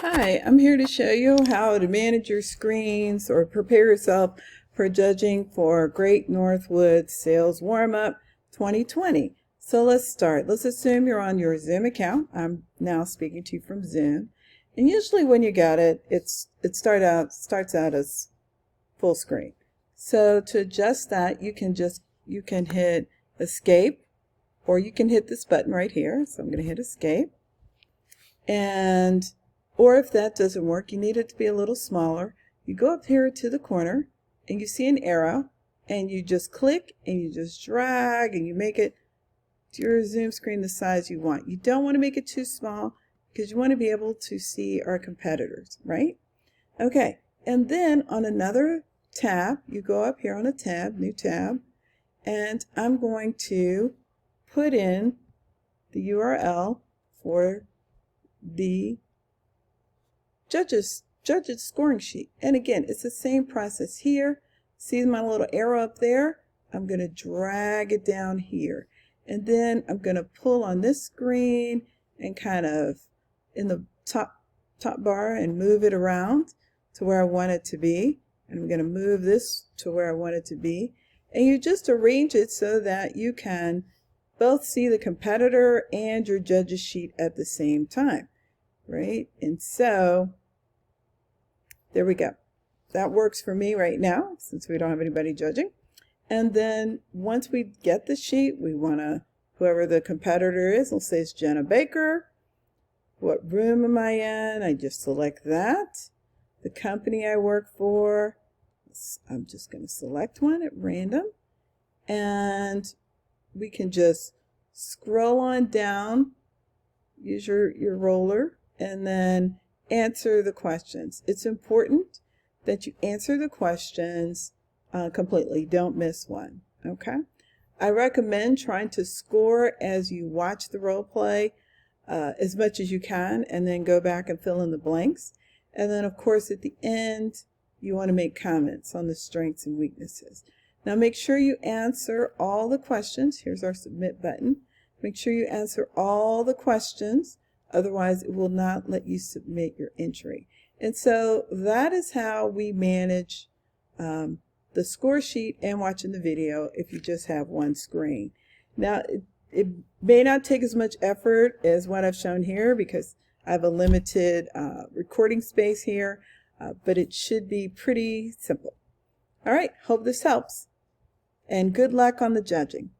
Hi, I'm here to show you how to manage your screens or prepare yourself for judging for Great Northwood Sales Warm-Up 2020. So let's start. Let's assume you're on your Zoom account. I'm now speaking to you from Zoom. And usually when you got it, it starts out as full screen. So to adjust that, you can hit escape, or you can hit this button right here. So I'm going to hit escape. Or if that doesn't work, you need it to be a little smaller, you go up here to the corner and you see an arrow and you just click and you just drag and you make it to your Zoom screen the size you want. You don't want to make it too small because you want to be able to see our competitors, right? Okay, and then on another tab, you go up here on a tab, new tab, and I'm going to put in the URL for the judges scoring sheet. And again, it's the same process here. See my little arrow up there? I'm going to drag it down here. And then I'm going to pull on this screen and kind of in the top bar and move it around to where I want it to be. And I'm going to move this to where I want it to be. And you just arrange it so that you can both see the competitor and your judges sheet at the same time. Right? And so there we go. That works for me right now since we don't have anybody judging. And then once we get the sheet, we want to, whoever the competitor is, let's say it's Jenna Baker. What room am I in? I just select that. The company I work for, I'm just going to select one at random. And we can just scroll on down, use your roller, and then answer the questions. It's important that you answer the questions completely. Don't miss one. Okay? I recommend trying to score as you watch the role play as much as you can, and then go back and fill in the blanks. And then, of course, at the end, you want to make comments on the strengths and weaknesses. Now, make sure you answer all the questions. Here's our submit button. Make sure you answer all the questions. Otherwise, it will not let you submit your entry. And so that is how we manage the score sheet and watching the video if you just have one screen. Now, it may not take as much effort as what I've shown here because I have a limited recording space here, but it should be pretty simple. All right, hope this helps. And good luck on the judging.